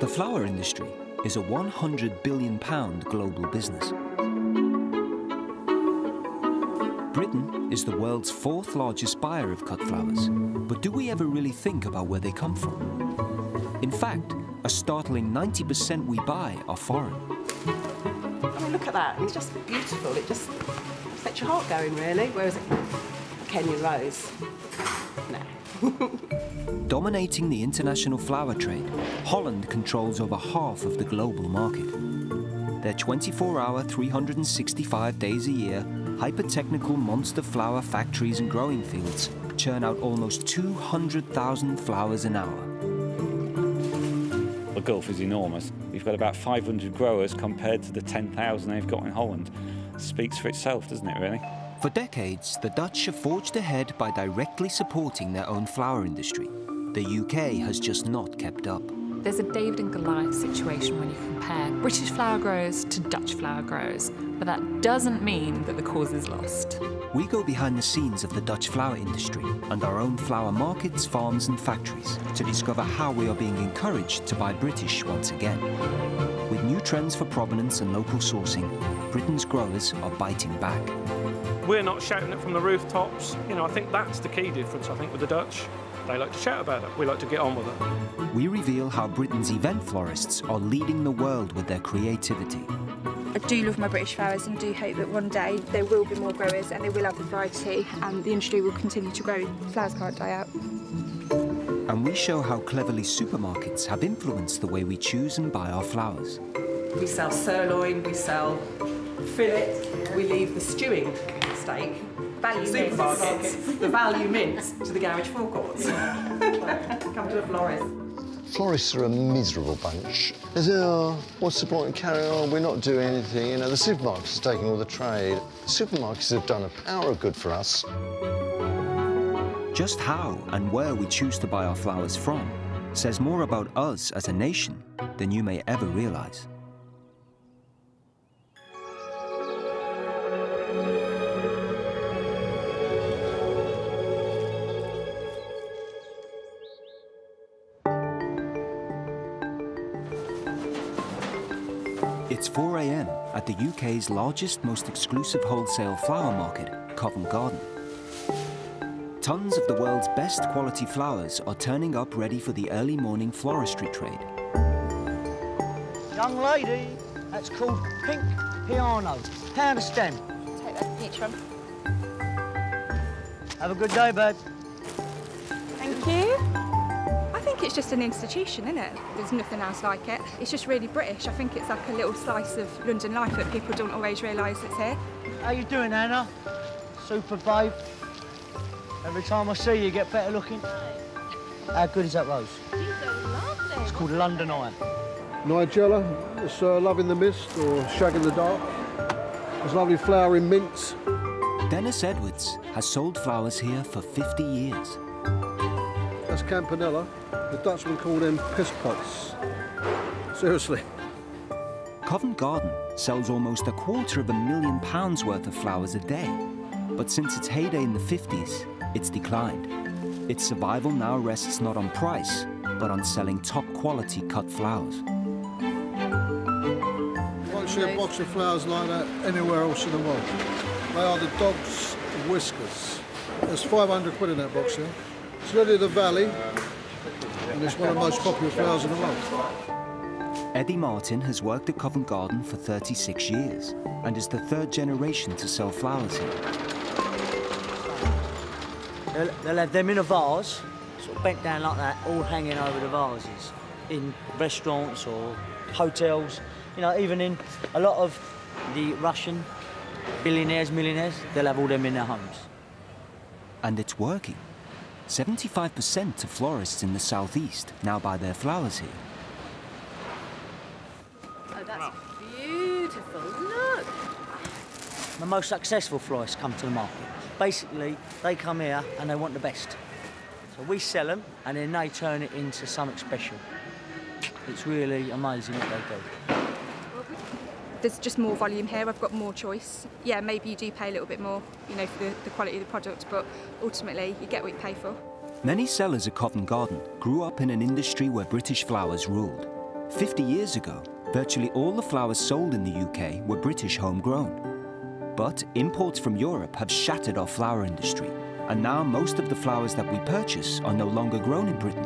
The flower industry is a £100 billion global business. Britain is the world's fourth largest buyer of cut flowers. But do we ever really think about where they come from? In fact, a startling 90% we buy are foreign. I mean, look at that. It's just beautiful. It just sets your heart going, really. Whereas Kenyan rose, no. Dominating the international flower trade, Holland controls over half of the global market. Their 24-hour, 365 days a year, hyper-technical monster flower factories and growing fields churn out almost 200,000 flowers an hour. The gulf is enormous. We've got about 500 growers compared to the 10,000 they've got in Holland. It speaks for itself, doesn't it, really? For decades, the Dutch have forged ahead by directly supporting their own flower industry. The UK has just not kept up. There's a David and Goliath situation when you compare British flower growers to Dutch flower growers, but that doesn't mean that the cause is lost. We go behind the scenes of the Dutch flower industry and our own flower markets, farms and factories to discover how we are being encouraged to buy British once again. With new trends for provenance and local sourcing, Britain's growers are biting back. We're not shouting it from the rooftops. You know, I think that's the key difference, I think, with the Dutch. They like to shout about it. We like to get on with it. We reveal how Britain's event florists are leading the world with their creativity. I do love my British flowers and do hope that one day there will be more growers and they will have the variety and the industry will continue to grow. Flowers can't die out. And we show how cleverly supermarkets have influenced the way we choose and buy our flowers. We sell sirloin, we sell fillet, we leave the stewing steak, value supermarkets, the value mince to the garage forecourts. Come to a florist. Florists are a miserable bunch. They say, oh, what's the point in carrying on? We're not doing anything. You know, the supermarkets are taking all the trade. Supermarkets have done a power of good for us. Just how and where we choose to buy our flowers from says more about us as a nation than you may ever realise. It's 4 a.m. at the UK's largest, most exclusive wholesale flower market, Covent Garden. Tons of the world's best quality flowers are turning up ready for the early morning floristry trade. Young lady, that's called pink piano. Pound a stem. Take that peach one. Have a good day, bud. Thank you. I think it's just an institution, isn't it? There's nothing else like it. It's just really British. I think it's like a little slice of London life that people don't always realise it's here. How you doing, Anna? Super babe. Every time I see you, you get better looking. How good is that rose? These are lovely. It's called London Eye. Nigella, it's Love in the Mist or Shag in the Dark. There's lovely flowering mints. Dennis Edwards has sold flowers here for 50 years. That's Campanella. The Dutchmen call them piss pots. Seriously. Covent Garden sells almost £250,000 worth of flowers a day. But since its heyday in the 50s, it's declined. Its survival now rests not on price, but on selling top-quality cut flowers. You won't see a box of flowers like that anywhere else in the world. They are the dog's whiskers. There's 500 quid in that box here. It's Lily of the Valley, and it's one of the most popular flowers in the world. Eddie Martin has worked at Covent Garden for 36 years and is the third generation to sell flowers here. They'll have them in a vase, sort of bent down like that, all hanging over the vases, in restaurants or hotels. You know, even in a lot of the Russian billionaires, millionaires, they'll have all them in their homes. And it's working. 75% of florists in the southeast now buy their flowers here. Oh, that's beautiful. Look. The most successful florists come to the market. Basically, they come here and they want the best. So we sell them and then they turn it into something special. It's really amazing what they do. There's just more volume here, I've got more choice. Yeah, maybe you do pay a little bit more, you know, for the quality of the product, but ultimately you get what you pay for. Many sellers at Covent Garden grew up in an industry where British flowers ruled. 50 years ago, virtually all the flowers sold in the UK were British homegrown. But imports from Europe have shattered our flower industry, and now most of the flowers that we purchase are no longer grown in Britain.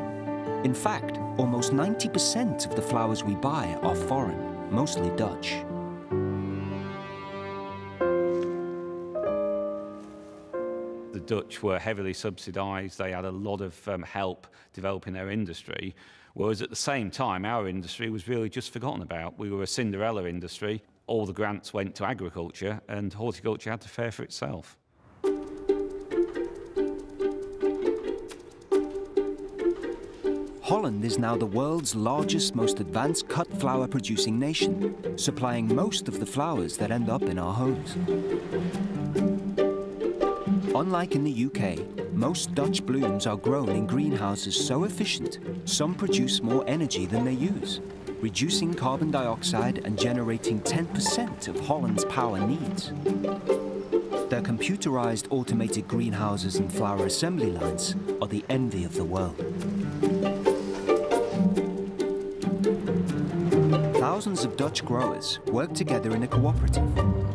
In fact, almost 90% of the flowers we buy are foreign, mostly Dutch. The Dutch were heavily subsidised, they had a lot of help developing their industry, whereas at the same time our industry was really just forgotten about. We were a Cinderella industry. All the grants went to agriculture and horticulture had to fare for itself. Holland is now the world's largest, most advanced cut flower producing nation, supplying most of the flowers that end up in our homes. Unlike in the UK, most Dutch blooms are grown in greenhouses so efficient, some produce more energy than they use, reducing carbon dioxide and generating 10% of Holland's power needs. Their computerized automated greenhouses and flower assembly lines are the envy of the world. Thousands of Dutch growers work together in a cooperative,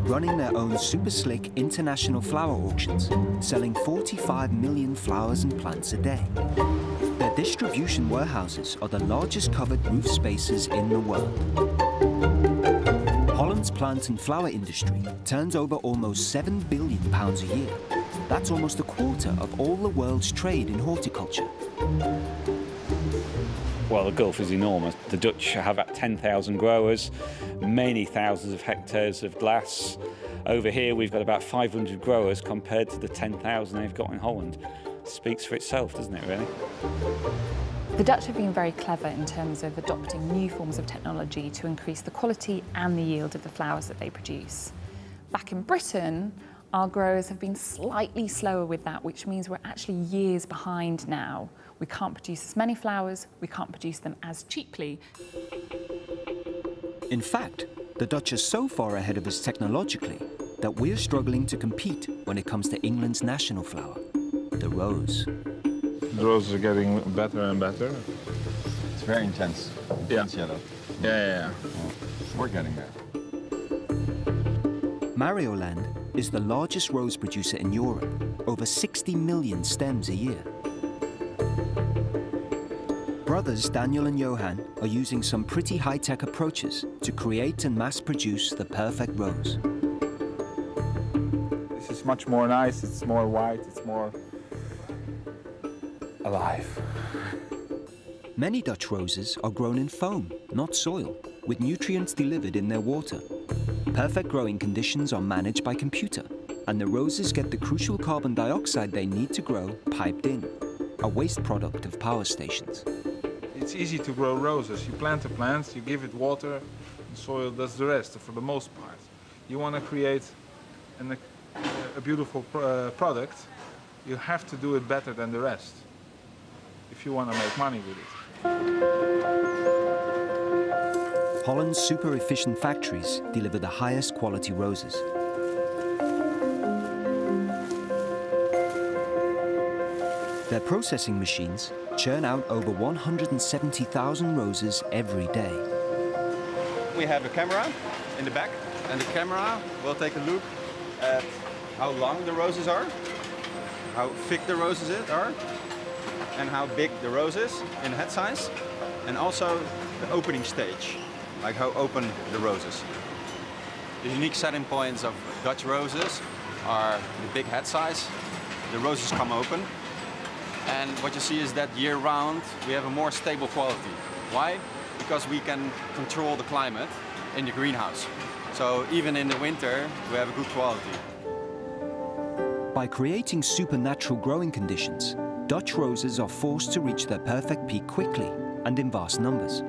running their own super slick international flower auctions, selling 45 million flowers and plants a day. Their distribution warehouses are the largest covered roof spaces in the world. Holland's plant and flower industry turns over almost £7 billion a year. That's almost a quarter of all the world's trade in horticulture. Well, the gulf is enormous. The Dutch have about 10,000 growers, many thousands of hectares of glass. Over here we've got about 500 growers compared to the 10,000 they've got in Holland. Speaks for itself, doesn't it, really? The Dutch have been very clever in terms of adopting new forms of technology to increase the quality and the yield of the flowers that they produce. Back in Britain, our growers have been slightly slower with that, which means we're actually years behind now. We can't produce as many flowers, we can't produce them as cheaply. In fact, the Dutch are so far ahead of us technologically that we're struggling to compete when it comes to England's national flower, the rose. The roses are getting better and better. It's very intense. Intense yellow. Yeah. We're getting there. Marioland is the largest rose producer in Europe, over 60 million stems a year. Brothers Daniel and Johan are using some pretty high-tech approaches to create and mass-produce the perfect rose. This is much more nice, it's more white, it's more alive. Many Dutch roses are grown in foam, not soil, with nutrients delivered in their water. Perfect growing conditions are managed by computer, and the roses get the crucial carbon dioxide they need to grow piped in, a waste product of power stations. It's easy to grow roses. You plant the plants, you give it water, and soil does the rest for the most part. You want to create a beautiful product, you have to do it better than the rest if you want to make money with it. Holland's super efficient factories deliver the highest quality roses. Their processing machines churn out over 170,000 roses every day. We have a camera in the back, and the camera will take a look at how long the roses are, how thick the roses are, and how big the rose is in head size, and also the opening stage, like how open the rose is. The unique selling points of Dutch roses are the big head size, the roses come open, and what you see is that year-round we have a more stable quality. Why? Because we can control the climate in the greenhouse. So even in the winter we have a good quality. By creating supernatural growing conditions, Dutch roses are forced to reach their perfect peak quickly and in vast numbers.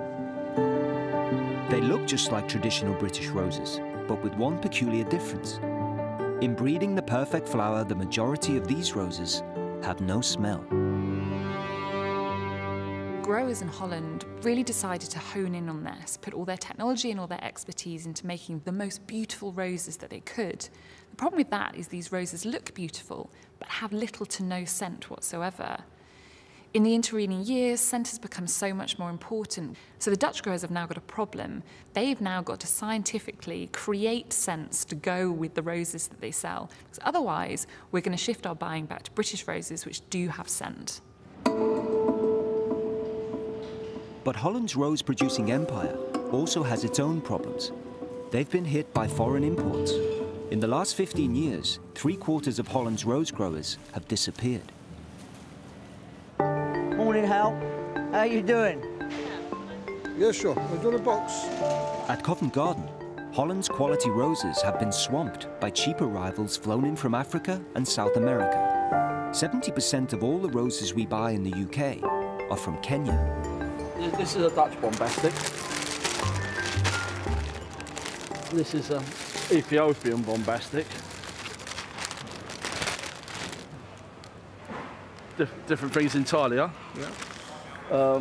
They look just like traditional British roses, but with one peculiar difference. In breeding the perfect flower, the majority of these roses have no smell. Growers in Holland really decided to hone in on this, put all their technology and all their expertise into making the most beautiful roses that they could. The problem with that is these roses look beautiful, but have little to no scent whatsoever. In the intervening years, scent has become so much more important. So the Dutch growers have now got a problem. They've now got to scientifically create scents to go with the roses that they sell. Because otherwise, we're going to shift our buying back to British roses, which do have scent. But Holland's rose-producing empire also has its own problems. They've been hit by foreign imports. In the last 15 years, 3/4 of Holland's rose growers have disappeared. Morning, Hal. How you doing? Yeah, sure. I'll do the box. At Covent Garden, Holland's quality roses have been swamped by cheaper rivals flown in from Africa and South America. 70% of all the roses we buy in the UK are from Kenya. This is a Dutch bombastic. This is an Ethiopian bombastic. Different things entirely, huh? Yeah.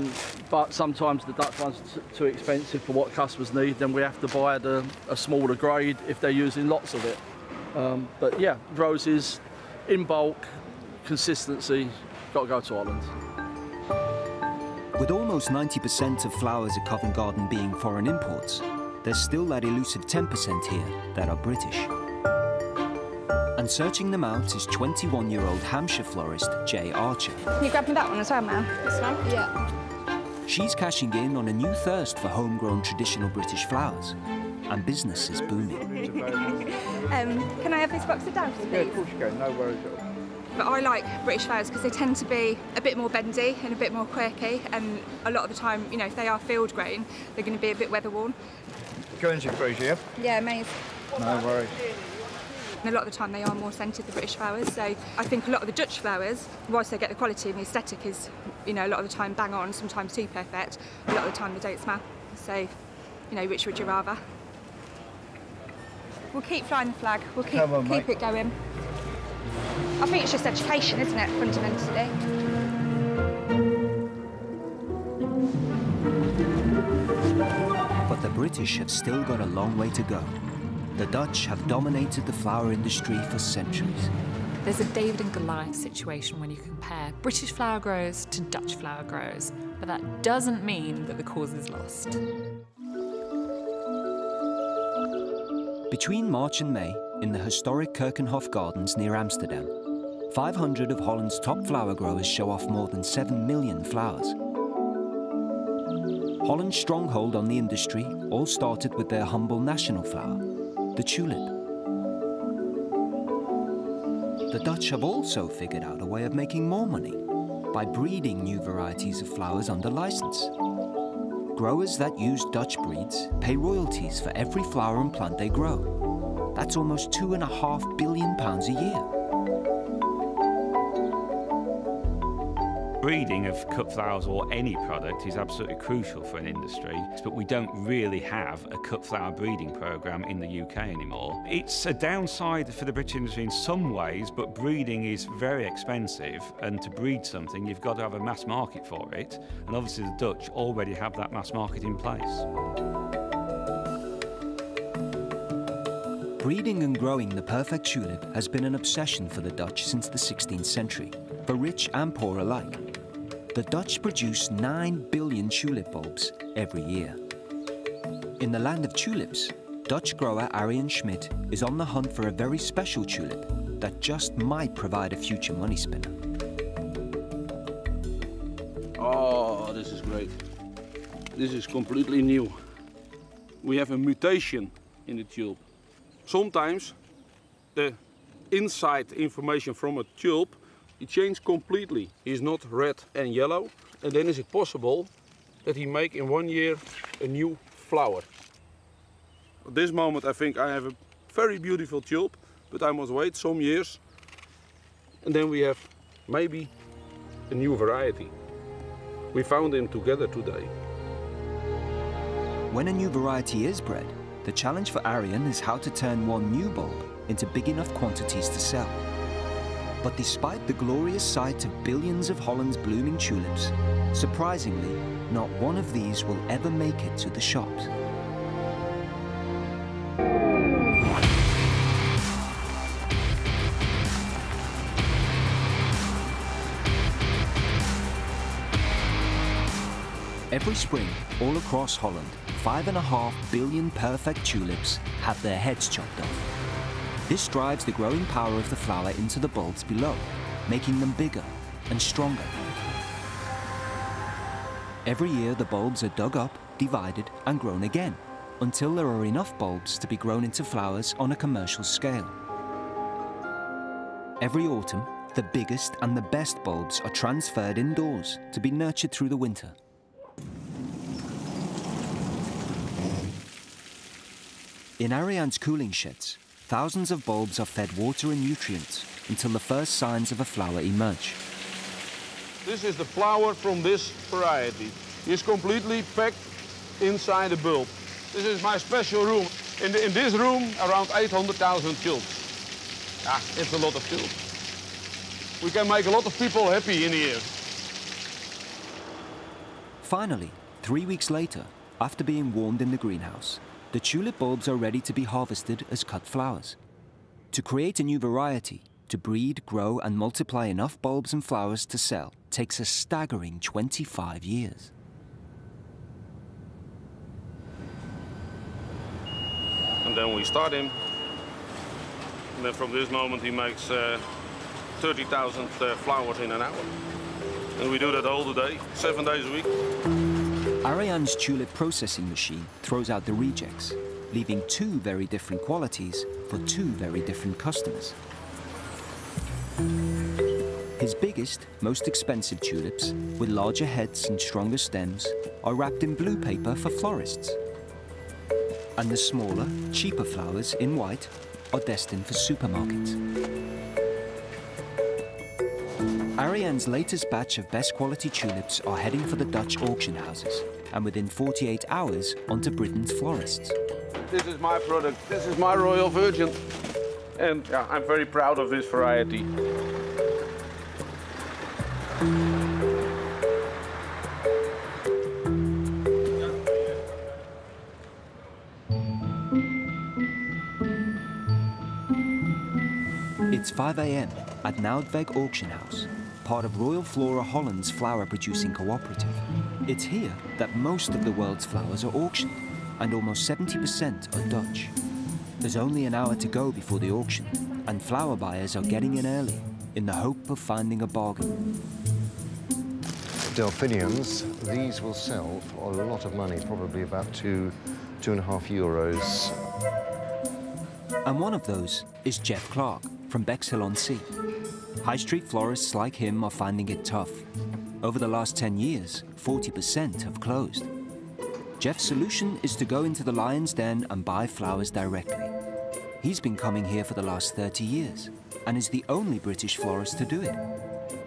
But sometimes the Dutch ones are too expensive for what customers need, then we have to buy a smaller grade if they're using lots of it. But yeah, roses in bulk, consistency, got to go to Holland. With almost 90% of flowers at Covent Garden being foreign imports, there's still that elusive 10% here that are British. And searching them out is 21-year-old Hampshire florist Jay Archer. Can you grab me that one as well, ma'am? This one? Yeah. She's cashing in on a new thirst for homegrown traditional British flowers, and business is booming. Can I have this box of daffodils, please? Yeah, of course you can, no worries at all. But I like British flowers because they tend to be a bit more bendy and a bit more quirky, and a lot of the time, you know, if they are field grown, they're going to be a bit weather worn. Guernsey freeze, yeah? Yeah, amazing. No worries. And a lot of the time they are more scented, the British flowers, so I think a lot of the Dutch flowers, whilst they get the quality and the aesthetic is, you know, a lot of the time bang on, sometimes too perfect, a lot of the time they don't smell. So, you know, which would you rather? We'll keep flying the flag, we'll keep it going. I think it's just education, isn't it, fundamentally? But the British have still got a long way to go. The Dutch have dominated the flower industry for centuries. There's a David and Goliath situation when you compare British flower growers to Dutch flower growers, but that doesn't mean that the cause is lost. Between March and May, in the historic Keukenhof Gardens near Amsterdam, 500 of Holland's top flower growers show off more than 7 million flowers. Holland's stronghold on the industry all started with their humble national flower, the tulip. The Dutch have also figured out a way of making more money by breeding new varieties of flowers under license. Growers that use Dutch breeds pay royalties for every flower and plant they grow. That's almost £2.5 billion a year. Breeding of cut flowers or any product is absolutely crucial for an industry, but we don't really have a cut flower breeding programme in the UK anymore. It's a downside for the British industry in some ways, but breeding is very expensive, and to breed something you've got to have a mass market for it, and obviously the Dutch already have that mass market in place. Breeding and growing the perfect tulip has been an obsession for the Dutch since the 16th century, for rich and poor alike. The Dutch produce 9 billion tulip bulbs every year. In the land of tulips, Dutch grower Arjen Schmidt is on the hunt for a very special tulip that just might provide a future money spinner. Oh, this is great. This is completely new. We have a mutation in the tulip. Sometimes the inside information from a tulip, it changed completely. It's not red and yellow. And then is it possible that he make in 1 year a new flower. At this moment I think I have a very beautiful tulip, but I must wait some years. And then we have maybe a new variety. We found them together today. When a new variety is bred, the challenge for Arjen is how to turn one new bulb into big enough quantities to sell. But despite the glorious sight of billions of Holland's blooming tulips, surprisingly, not one of these will ever make it to the shops. Every spring, all across Holland, 5.5 billion perfect tulips have their heads chopped off. This drives the growing power of the flower into the bulbs below, making them bigger and stronger. Every year, the bulbs are dug up, divided, and grown again, until there are enough bulbs to be grown into flowers on a commercial scale. Every autumn, the biggest and the best bulbs are transferred indoors to be nurtured through the winter. In Ariane's cooling sheds, thousands of bulbs are fed water and nutrients until the first signs of a flower emerge. This is the flower from this variety. It's completely packed inside the bulb. This is my special room. In this room, around 800,000 tulips. Ah, it's a lot of tulips. We can make a lot of people happy in here. Finally, 3 weeks later, after being warmed in the greenhouse, the tulip bulbs are ready to be harvested as cut flowers. To create a new variety, to breed, grow and multiply enough bulbs and flowers to sell takes a staggering 25 years. And then we start him. And then from this moment he makes 30,000 flowers in an hour. And we do that all the day, 7 days a week. Ariane's tulip processing machine throws out the rejects, leaving 2 very different qualities for 2 very different customers. His biggest, most expensive tulips, with larger heads and stronger stems, are wrapped in blue paper for florists. And the smaller, cheaper flowers in white are destined for supermarkets. Ariane's latest batch of best quality tulips are heading for the Dutch auction houses, and within 48 hours onto Britain's florists. This is my product. This is my Royal Virgin. And yeah, I'm very proud of this variety. It's 5 a.m. at Noudweg Auction House, part of Royal Flora Holland's flower-producing cooperative. It's here that most of the world's flowers are auctioned, and almost 70% are Dutch. There's only an hour to go before the auction, and flower buyers are getting in early in the hope of finding a bargain. Delphiniums, these will sell for a lot of money, probably about €2.5 euros. And one of those is Geoff Clark from Bexhill-on-Sea. High street florists like him are finding it tough. Over the last 10 years, 40% have closed. Geoff's solution is to go into the lion's den and buy flowers directly. He's been coming here for the last 30 years and is the only British florist to do it.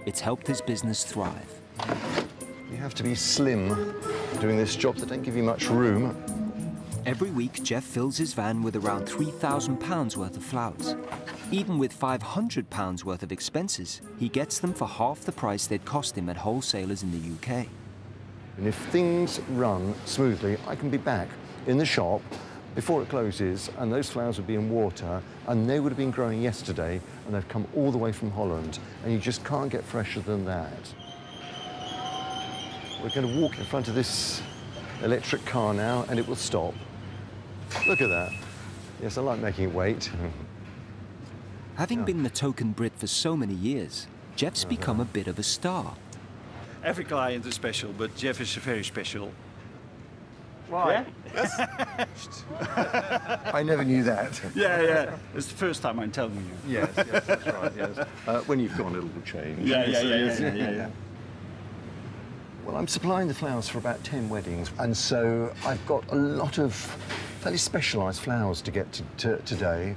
It's helped his business thrive. You have to be slim doing this job. They don't give you much room. Every week, Geoff fills his van with around £3,000 worth of flowers. Even with £500 worth of expenses, he gets them for half the price they'd cost him at wholesalers in the UK. And if things run smoothly, I can be back in the shop before it closes, and those flowers would be in water, and they would have been growing yesterday, and they've come all the way from Holland, and you just can't get fresher than that. We're going to walk in front of this electric car now, and it will stop. Look at that. Yes, I like making it wait. Having been the token Brit for so many years, Geoff's become a bit of a star. Every client is special, but Geoff is very special. Why? Yeah? I never knew that. Yeah. It's the first time I'm telling you. Yes, that's right, yes. When you've gone, it'll change. Yeah. Well, I'm supplying the flowers for about 10 weddings, and so I've got a lot of fairly specialised flowers to get to today,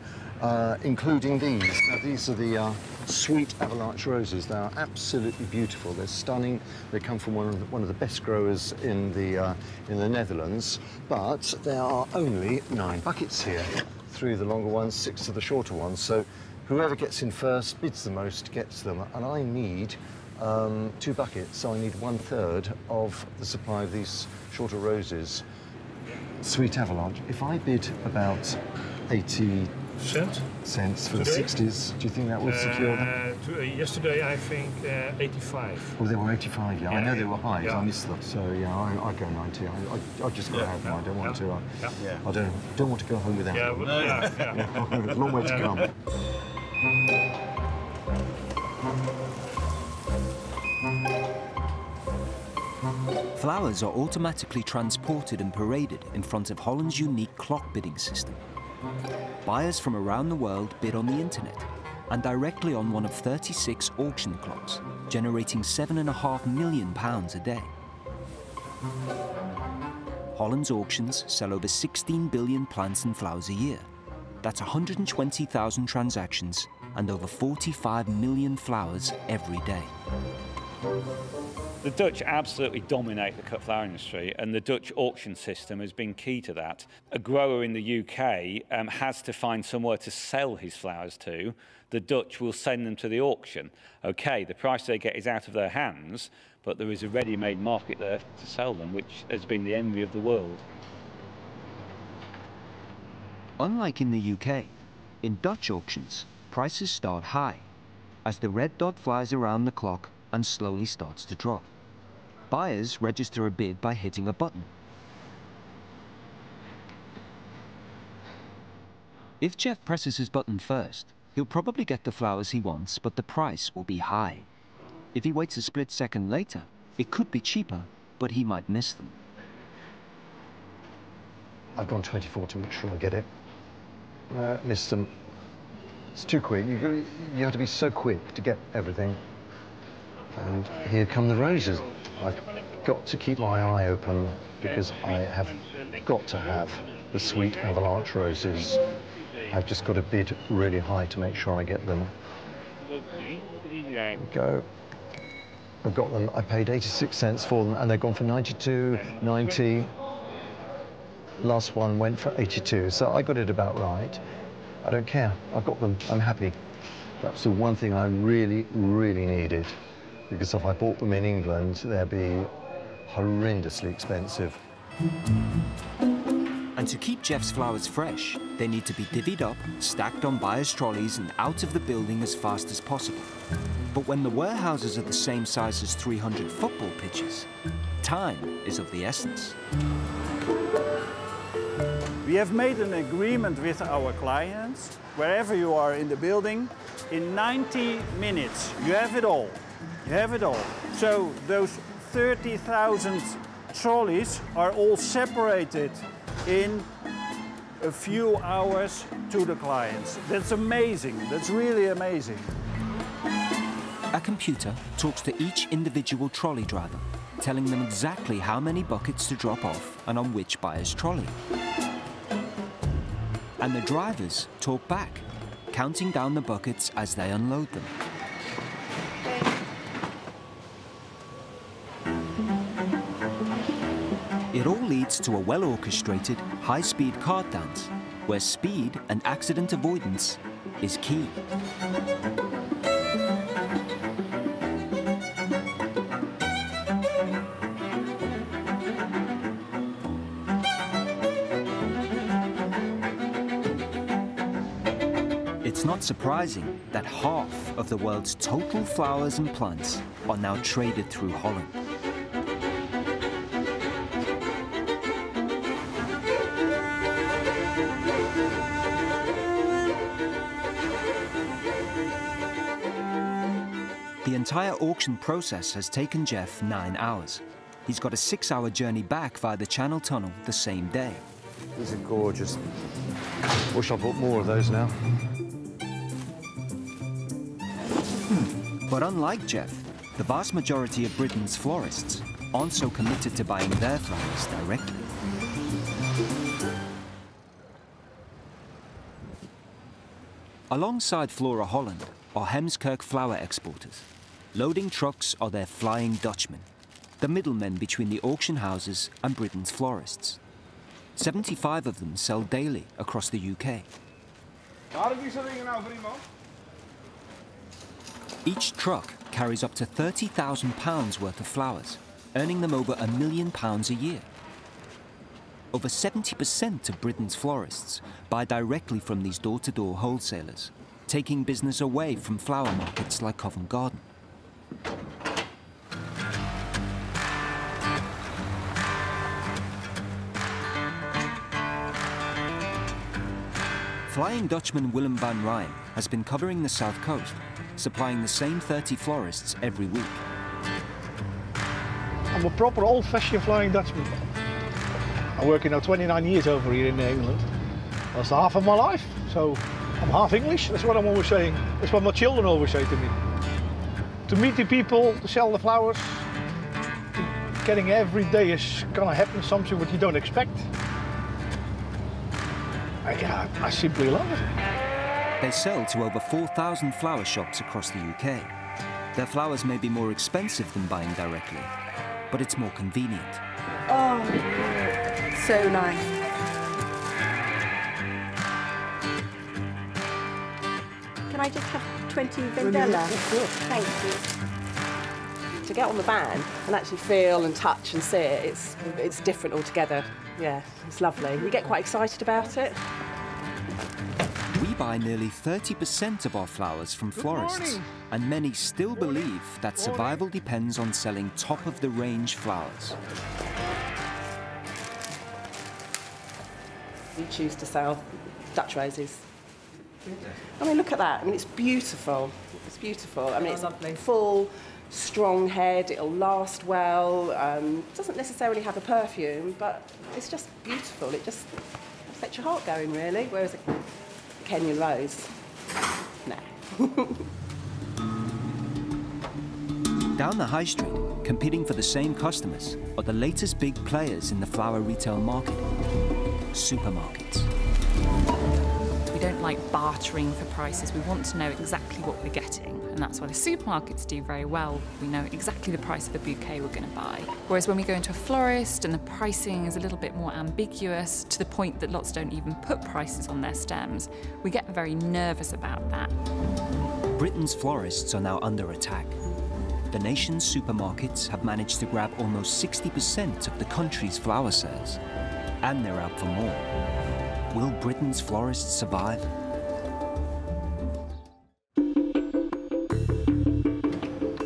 including these. Now, these are the sweet avalanche roses. They are absolutely beautiful. They're stunning. They come from one of the best growers in the Netherlands, but there are only 9 buckets here. 3 of the longer ones, 6 of the shorter ones. So whoever gets in first, bids the most, gets them, and I need 2 buckets, so I need 1/3 of the supply of these shorter roses. Sweet avalanche. If I bid about 80 cent. Cents for Today? the 60s. Do you think that will secure them? Yesterday, I think 85. Oh, they were 85, yeah. I know they were high, yeah. I missed them. So, yeah, I go 90. I just got to have them. I don't want to. I don't want to go home without them. Yeah. A long way to come. Flowers are automatically transported and paraded in front of Holland's unique clock bidding system. Buyers from around the world bid on the internet and directly on one of 36 auction clocks, generating £7.5 million a day. Holland's auctions sell over 16 billion plants and flowers a year. That's 120,000 transactions and over 45 million flowers every day. The Dutch absolutely dominate the cut flower industry, and the Dutch auction system has been key to that. A grower in the UK has to find somewhere to sell his flowers to. The Dutch will send them to the auction. OK, the price they get is out of their hands, but there is a ready-made market there to sell them, which has been the envy of the world. Unlike in the UK, in Dutch auctions, prices start high, as the red dot flies around the clock and slowly starts to drop. Buyers register a bid by hitting a button. If Geoff presses his button first, he'll probably get the flowers he wants, but the price will be high. If he waits a split second later, it could be cheaper, but he might miss them. I've gone 24 to make sure I get it. Missed them. It's too quick. You have to be so quick to get everything. And here come the roses. I've got to keep my eye open because I have got to have the sweet avalanche roses. I've just got to bid really high to make sure I get them. There we go. I've got them. I paid 86 cents for them and they've gone for 92, 90. Last one went for 82, so I got it about right. I don't care. I've got them. I'm happy. That's the one thing I really, really needed. Because if I bought them in England, they'd be horrendously expensive. And to keep Geoff's flowers fresh, they need to be divvied up, stacked on buyers' trolleys and out of the building as fast as possible. But when the warehouses are the same size as 300 football pitches, time is of the essence. We have made an agreement with our clients, wherever you are in the building, in 90 minutes. You have it all. You have it all. So those 30,000 trolleys are all separated in a few hours to the clients. That's amazing. That's really amazing. A computer talks to each individual trolley driver, telling them exactly how many buckets to drop off and on which buyer's trolley. And the drivers talk back, counting down the buckets as they unload them. It all leads to a well-orchestrated, high-speed card dance, where speed and accident avoidance is key. It's not surprising that half of the world's total flowers and plants are now traded through Holland. The entire auction process has taken Geoff 9 hours. He's got a 6-hour journey back via the Channel Tunnel the same day. These are gorgeous. Wish I bought more of those now. But unlike Geoff, the vast majority of Britain's florists aren't so committed to buying their flowers directly. Alongside Flora Holland are Heemskerk flower exporters. Loading trucks are their Flying Dutchmen, the middlemen between the auction houses and Britain's florists. 75 of them sell daily across the UK. Each truck carries up to £30,000 worth of flowers, earning them over £1 million a year. Over 70% of Britain's florists buy directly from these door-to-door wholesalers, taking business away from flower markets like Covent Garden. Flying Dutchman Willem van Rijn has been covering the south coast, supplying the same 30 florists every week. I'm a proper old-fashioned Flying Dutchman. I'm working now 29 years over here in England. That's half of my life, so I'm half English. That's what I'm always saying. That's what my children always say to me. To meet the people, to sell the flowers, getting every day is gonna happen something what you don't expect. I simply love it. They sell to over 4,000 flower shops across the UK. Their flowers may be more expensive than buying directly, but it's more convenient. Oh, so nice. Can I just have 20 Vendella? Thank you. To get on the van and actually feel and touch and see it, it's different altogether. Yeah, it's lovely. We get quite excited about it. We buy nearly 30% of our flowers from florists, and many still believe that survival depends on selling top-of-the-range flowers. We choose to sell Dutch roses. I mean, look at that. I mean, it's beautiful. It's beautiful. I mean, it's lovely. Full, strong head. It'll last well. Doesn't necessarily have a perfume, but it's just beautiful. It just sets your heart going, really. Whereas a Kenyan rose, no. Down the high street, competing for the same customers, are the latest big players in the flower retail market: supermarkets. We don't like bartering for prices. We want to know exactly what we're getting, and that's why the supermarkets do very well. We know exactly the price of the bouquet we're going to buy. Whereas when we go into a florist and the pricing is a little bit more ambiguous, to the point that lots don't even put prices on their stems, we get very nervous about that. Britain's florists are now under attack. The nation's supermarkets have managed to grab almost 60% of the country's flower sales, and they're out for more. Will Britain's florists survive?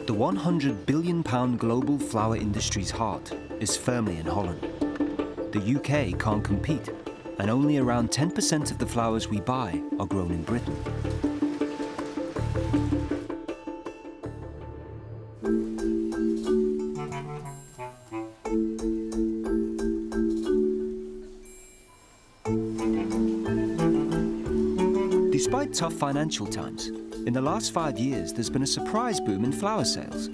The £100 billion global flower industry's heart is firmly in Holland. The UK can't compete, and only around 10% of the flowers we buy are grown in Britain. Despite tough financial times, in the last 5 years there's been a surprise boom in flower sales.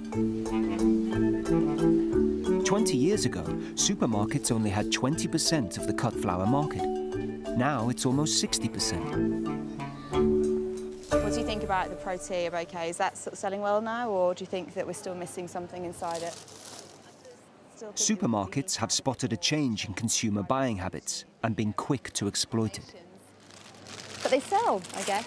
20 years ago, supermarkets only had 20% of the cut flower market. Now it's almost 60%. What do you think about the Protea bouquet? Is that sort of selling well now, or do you think that we're still missing something inside it? Supermarkets have spotted a change in consumer buying habits and been quick to exploit it. But they sell, I guess.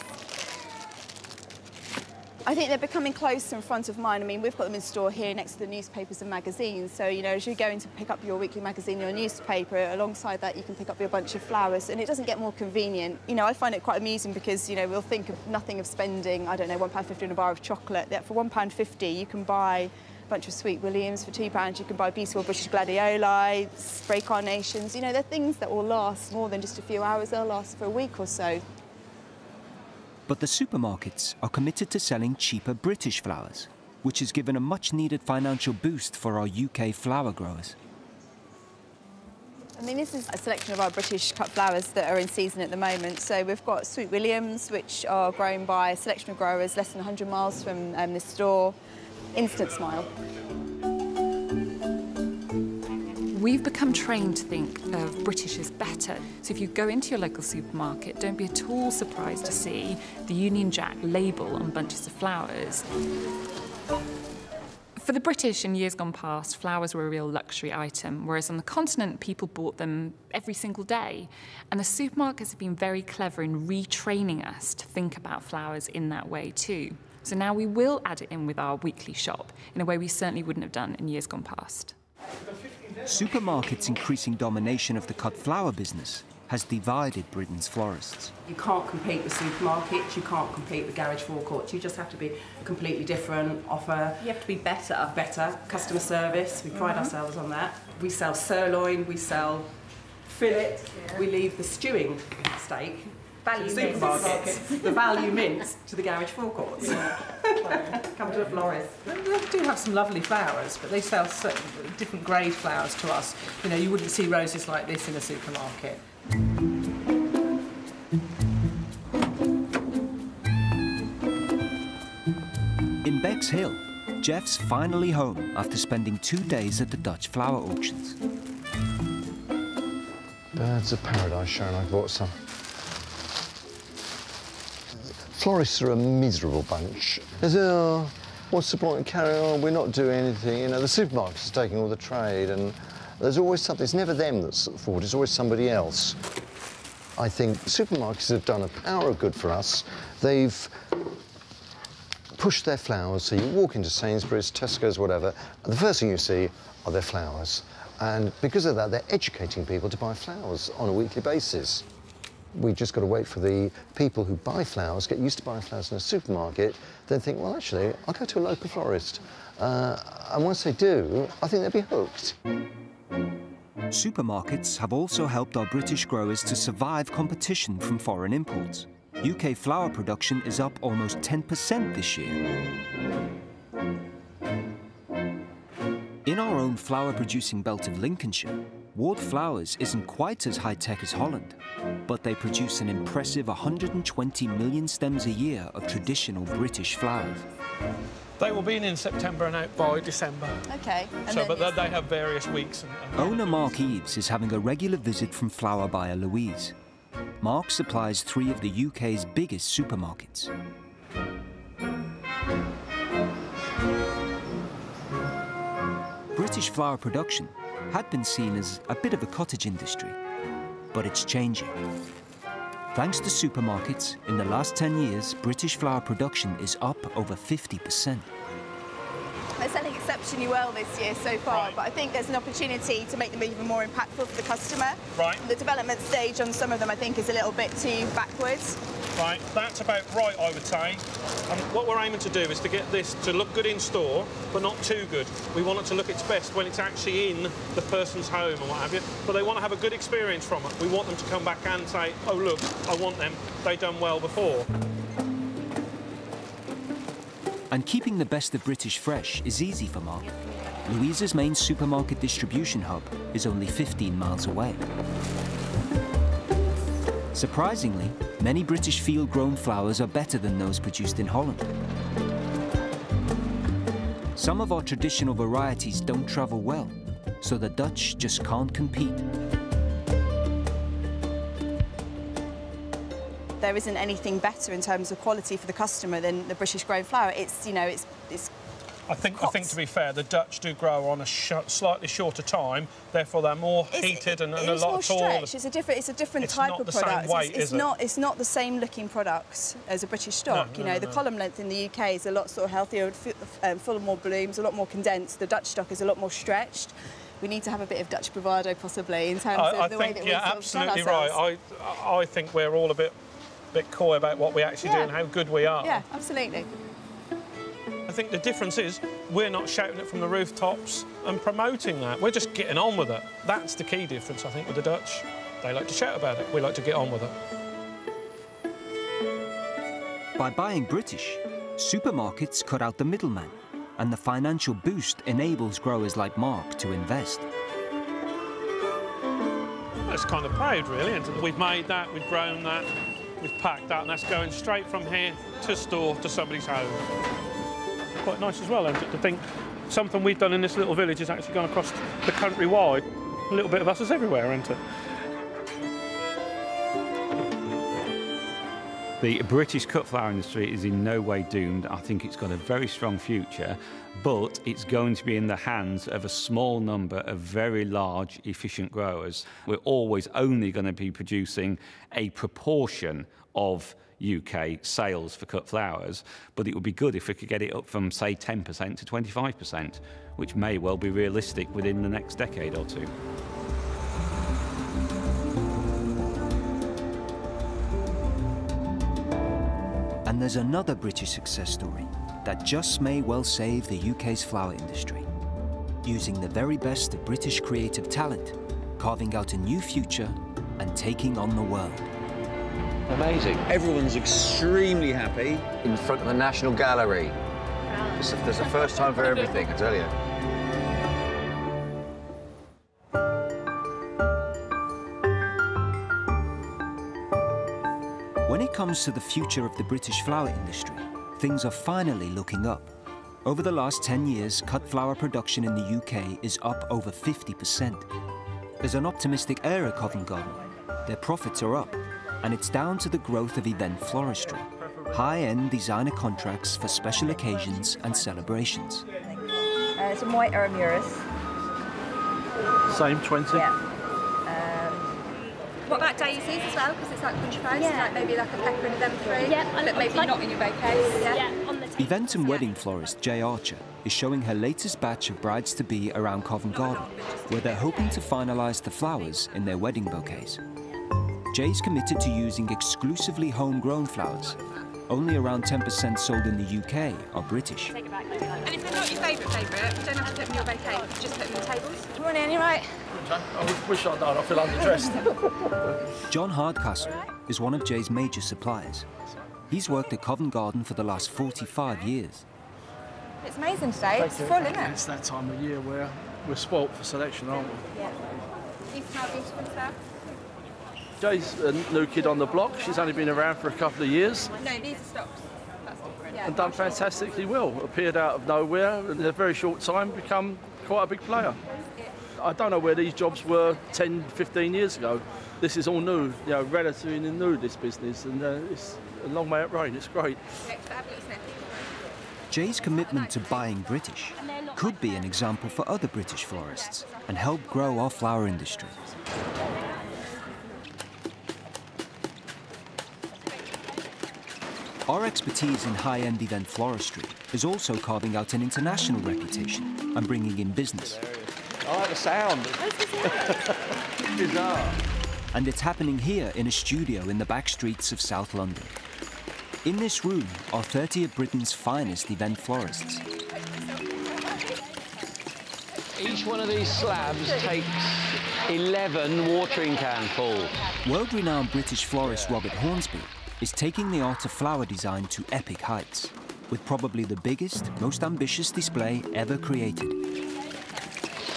I think they're becoming close and front of mind. I mean, we've got them in store here next to the newspapers and magazines. So, you know, as you're going to pick up your weekly magazine or your newspaper, alongside that you can pick up your bunch of flowers, and it doesn't get more convenient. You know, I find it quite amusing because, you know, we'll think of nothing of spending, I don't know, £1.50 on a bar of chocolate. That for £1.50 you can buy a bunch of Sweet Williams. For £2 you can buy beautiful British gladioli, spray carnations. You know, they're things that will last more than just a few hours. They'll last for a week or so. But the supermarkets are committed to selling cheaper British flowers, which has given a much-needed financial boost for our UK flower growers. I mean, this is a selection of our British cut flowers that are in season at the moment. So we've got Sweet Williams, which are grown by a selection of growers less than 100 miles from the store. Instant smile. We've become trained to think of British as better. So if you go into your local supermarket, don't be at all surprised to see the Union Jack label on bunches of flowers. For the British, in years gone past, flowers were a real luxury item, whereas on the continent, people bought them every single day. And the supermarkets have been very clever in retraining us to think about flowers in that way too. So now we will add it in with our weekly shop in a way we certainly wouldn't have done in years gone past. Supermarkets' increasing domination of the cut flower business has divided Britain's florists. You can't compete with supermarkets, you can't compete with garage forecourts, you just have to be completely different, offer... You have to be better. Better, customer service, we pride ourselves on that. We sell sirloin, we sell fillet, we leave the stewing steak to the supermarkets, the value mince to the garage forecourts. Come to a florist. They do have some lovely flowers, but they sell different grade flowers to us. You know, you wouldn't see roses like this in a supermarket. In Bexhill, Geoff's finally home after spending 2 days at the Dutch flower auctions. Birds of paradise, Sharon, I bought some. Florists are a miserable bunch. They say, oh, what's the point of carrying on? We're not doing anything. You know, the supermarkets are taking all the trade, and there's always something. It's never them that's at fault, it's always somebody else. I think supermarkets have done a power of good for us. They've pushed their flowers, so you walk into Sainsbury's, Tesco's, whatever, and the first thing you see are their flowers. And because of that, they're educating people to buy flowers on a weekly basis. We just got to wait for the people who buy flowers, get used to buying flowers in a supermarket, then think, well, actually, I'll go to a local florist. And once they do, I think they'll be hooked. Supermarkets have also helped our British growers to survive competition from foreign imports. UK flower production is up almost 10% this year. In our own flower-producing belt of Lincolnshire, Ward Flowers isn't quite as high-tech as Holland, but they produce an impressive 120 million stems a year of traditional British flowers. They will be in September and out by December. OK. But they have various weeks. Owner Mark Eaves is having a regular visit from flower buyer Louise. Mark supplies 3 of the UK's biggest supermarkets. British flower production had been seen as a bit of a cottage industry, but it's changing. Thanks to supermarkets, in the last 10 years, British flower production is up over 50%. They're selling exceptionally well this year so far, but I think there's an opportunity to make them even more impactful for the customer. Right. The development stage on some of them, I think, is a little bit too backwards. Right, that's about right, I would say. And what we're aiming to do is to get this to look good in store, but not too good. We want it to look its best when it's actually in the person's home and what have you. But they want to have a good experience from it. We want them to come back and say, oh, look, I want them. They've done well before. And keeping the best of British fresh is easy for Mark. Louisa's main supermarket distribution hub is only 15 miles away. Surprisingly, many British field-grown flowers are better than those produced in Holland. Some of our traditional varieties don't travel well, so the Dutch just can't compete. There isn't anything better in terms of quality for the customer than the British grown flower. It's, you know, it's I think to be fair, the Dutch do grow on a slightly shorter time, therefore they're more heated and a lot taller. It's a different type of product. It's not the same looking products as a British stock. No, you know, the column length in the UK is a lot sort of healthier, full of more blooms, a lot more condensed. The Dutch stock is a lot more stretched. We need to have a bit of Dutch bravado possibly in terms of the way that we absolutely right. I think we're all a bit coy about what we actually do and how good we are. Yeah, absolutely. I think the difference is we're not shouting it from the rooftops and promoting that. We're just getting on with it. That's the key difference, I think, with the Dutch. They like to shout about it. We like to get on with it. By buying British, supermarkets cut out the middleman, and the financial boost enables growers like Mark to invest. That's kind of proud, really, isn't it? We've made that, we've grown that, we've packed that, and that's going straight from here to store to somebody's home. Quite nice as well, isn't it, to think something we've done in this little village has actually gone across the country wide. A little bit of us is everywhere, isn't it? The British cut flower industry is in no way doomed. I think it's got a very strong future, but it's going to be in the hands of a small number of very large, efficient growers. We're always only going to be producing a proportion of UK sales for cut flowers, but it would be good if we could get it up from, say, 10% to 25%, which may well be realistic within the next decade or two. And there's another British success story that just may well save the UK's flower industry. Using the very best of British creative talent, carving out a new future and taking on the world. Amazing. Everyone's extremely happy in front of the National Gallery. There's a first time for everything, I tell you. When it comes to the future of the British flower industry, things are finally looking up. Over the last 10 years, cut flower production in the UK is up over 50%. There's an optimistic air at Covent Garden. Their profits are up, and it's down to the growth of event floristry, high-end designer contracts for special occasions and celebrations. Some white armours. Same 20? Yeah. What about daisies as well? Because it's like country flowers, Yeah. like maybe like a pepper and them three. Yeah, But maybe not in your bouquets. Yeah. On the table. Event and wedding florist Jay Archer is showing her latest batch of brides-to-be around Covent Garden, where they're hoping to finalise the flowers in their wedding bouquets. Jay's committed to using exclusively homegrown flowers. Only around 10% sold in the UK are British. And if they're not your favourite, you don't have to put them in your bouquet. You can just put them in the tables. Come on in, you right? I wish I'd done. I feel underdressed. John Hardcastle is one of Jay's major suppliers. He's worked at Covent Garden for the last 45 years. It's amazing today. It's full, isn't it? It's that time of year where we're spoilt for selection, aren't we? Yeah. You smell beautiful stuff. Jay's a new kid on the block. She's only been around for a couple of years. No, these are stocks. That's different. Yeah. And done fantastically well. Appeared out of nowhere and in a very short time become quite a big player. I don't know where these jobs were 10, 15 years ago. This is all new, you know, relatively new, this business, and it's a long way up road. It's great. Jay's commitment to buying British could be an example for other British florists and help grow our flower industry. Our expertise in high-end event floristry is also carving out an international reputation and bringing in business. I like the sound. Bizarre. And it's happening here in a studio in the back streets of South London. In this room are 30 of Britain's finest event florists. Each one of these slabs takes 11 watering can full. World-renowned British florist Robert Hornsby is taking the art of flower design to epic heights, with probably the biggest, most ambitious display ever created.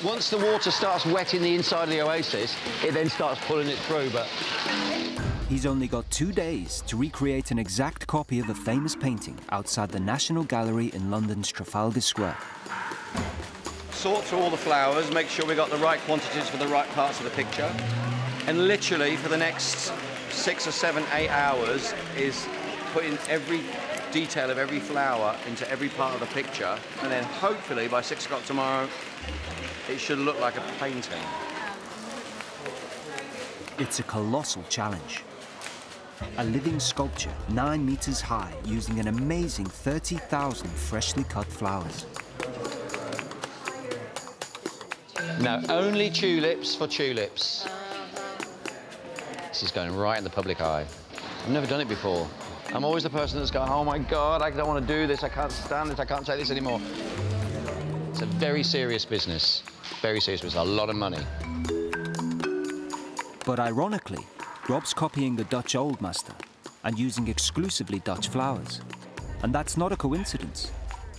Once the water starts wetting the inside of the oasis, it then starts pulling it through, but... He's only got 2 days to recreate an exact copy of a famous painting outside the National Gallery in London's Trafalgar Square. Sort through all the flowers, make sure we got the right quantities for the right parts of the picture. And literally for the next 6 or 7, 8 hours is putting every detail of every flower into every part of the picture. And then hopefully by 6 o'clock tomorrow, it should look like a painting. It's a colossal challenge. A living sculpture 9 meters high using an amazing 30,000 freshly cut flowers. No, only tulips for tulips. This is going right in the public eye. I've never done it before. I'm always the person that's going, oh my God, I don't want to do this, I can't stand it, I can't take this anymore. It's a very serious business. Very serious business, a lot of money. But ironically, Rob's copying the Dutch Old Master and using exclusively Dutch flowers. And that's not a coincidence.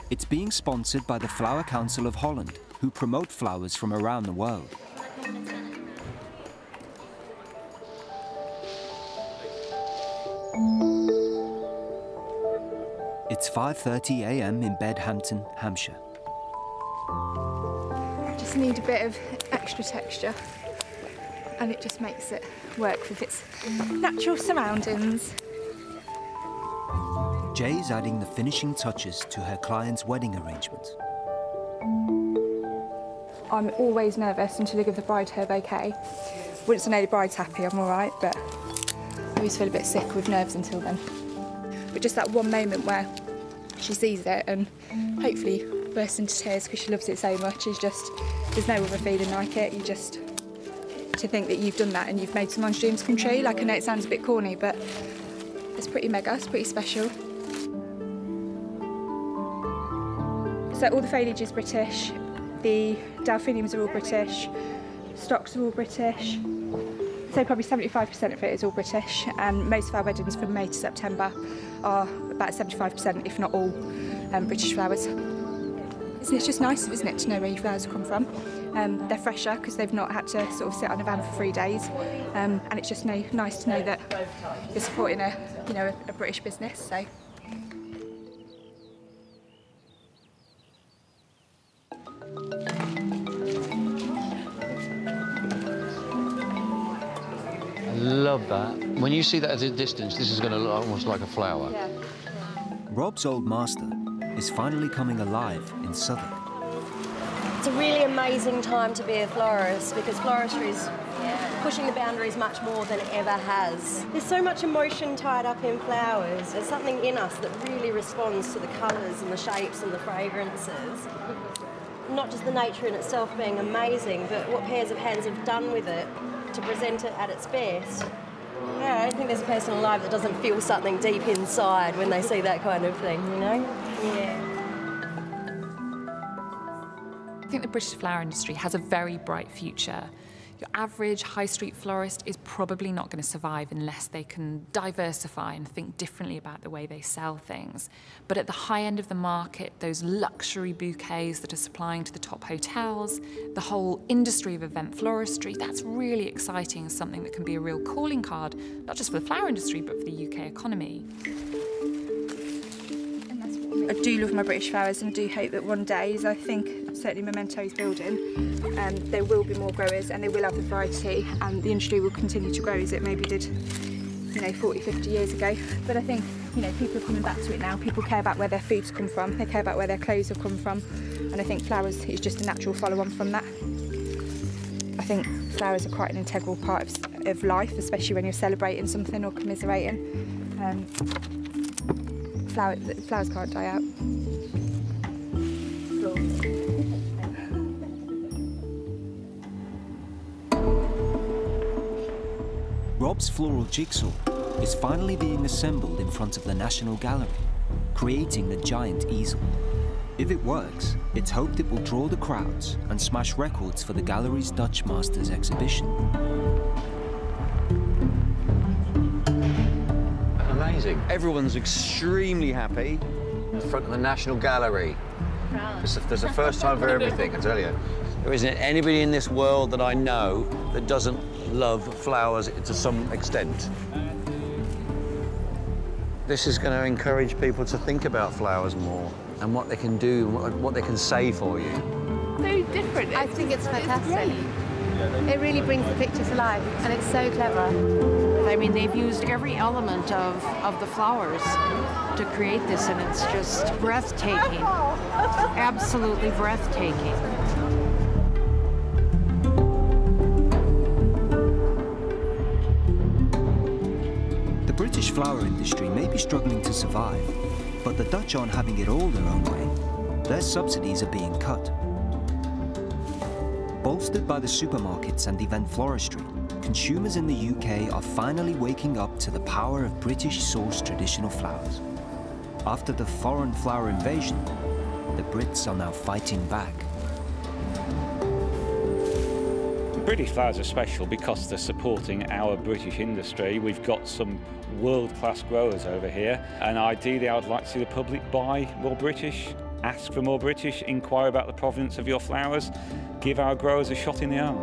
It's being sponsored by the Flower Council of Holland, who promote flowers from around the world. It's 5:30 a.m. in Bedhampton, Hampshire. Just need a bit of extra texture, and it just makes it work with its natural surroundings. Jay's adding the finishing touches to her client's wedding arrangements. I'm always nervous until I give the bride her bouquet. Once I know the bride's happy, I'm all right, but I always feel a bit sick with nerves until then. But just that one moment where she sees it and hopefully bursts into tears because she loves it so much is just, there's no other feeling like it. You just, to think that you've done that and you've made someone's dreams come true. Like, I know it sounds a bit corny, but it's pretty mega, it's pretty special. So all the foliage is British, the delphiniums are all British, stocks are all British, so probably 75% of it is all British, and most of our weddings from May to September are about 75%, if not all, British flowers. It's just nice, isn't it, to know where your flowers come from. They're fresher because they've not had to sort of sit on a van for 3 days, and it's just nice to know that you're supporting a British business. So. Love that. When you see that at a distance, this is going to look almost like a flower. Yeah. Rob's old master is finally coming alive in Southwark. It's a really amazing time to be a florist because floristry is pushing the boundaries much more than it ever has. There's so much emotion tied up in flowers. There's something in us that really responds to the colours and the shapes and the fragrances. Not just the nature in itself being amazing, but what pairs of hands have done with it to present it at its best. Yeah, I don't think there's a person alive that doesn't feel something deep inside when they see that kind of thing, you know? Yeah. I think the British flower industry has a very bright future. Your average high street florist is probably not going to survive unless they can diversify and think differently about the way they sell things. But at the high end of the market, those luxury bouquets that are supplying to the top hotels, the whole industry of event floristry, that's really exciting and something that can be a real calling card, not just for the flower industry, but for the UK economy. I do love my British flowers and I do hope that one day, as I think certainly Memento is building, there will be more growers and they will have the variety and the industry will continue to grow as it maybe did 40, 50 years ago. But I think people are coming back to it now. People care about where their foods come from, they care about where their clothes have come from, and I think flowers is just a natural follow-on from that. I think flowers are quite an integral part of life, especially when you're celebrating something or commiserating. Flowers can't die out. Rob's floral jigsaw is finally being assembled in front of the National Gallery, creating the giant easel. If it works, it's hoped it will draw the crowds and smash records for the gallery's Dutch Masters exhibition. Amazing. Everyone's extremely happy. In front of the National Gallery. There's a first time for everything, I tell you. There isn't anybody in this world that I know that doesn't love flowers to some extent. This is going to encourage people to think about flowers more and what they can do, what they can say for you. So different. I think it's fantastic. It really brings the picture to life, and it's so clever. I mean, they've used every element of the flowers to create this, and it's just breathtaking. Absolutely breathtaking. The British flower industry may be struggling to survive, but the Dutch aren't having it all their own way. Their subsidies are being cut. Bolstered by the supermarkets and event floristry, consumers in the UK are finally waking up to the power of British-sourced traditional flowers. After the foreign flower invasion, the Brits are now fighting back. British flowers are special because they're supporting our British industry. We've got some world-class growers over here, and ideally I would like to see the public buy more British, ask for more British, inquire about the provenance of your flowers, give our growers a shot in the arm.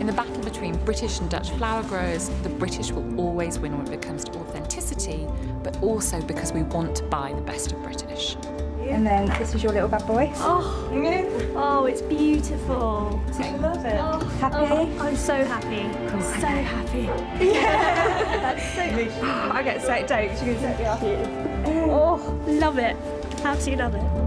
In the battle between British and Dutch flower growers, the British will always win when it comes to authenticity, but also because we want to buy the best of British. And then this is your little bad boy. Oh, it's beautiful. I love it. Oh, happy? Oh, I'm so happy. So happy. Yeah. That's so. I get so stoked. You're going to set me off. Oh, love it. Absolutely love it.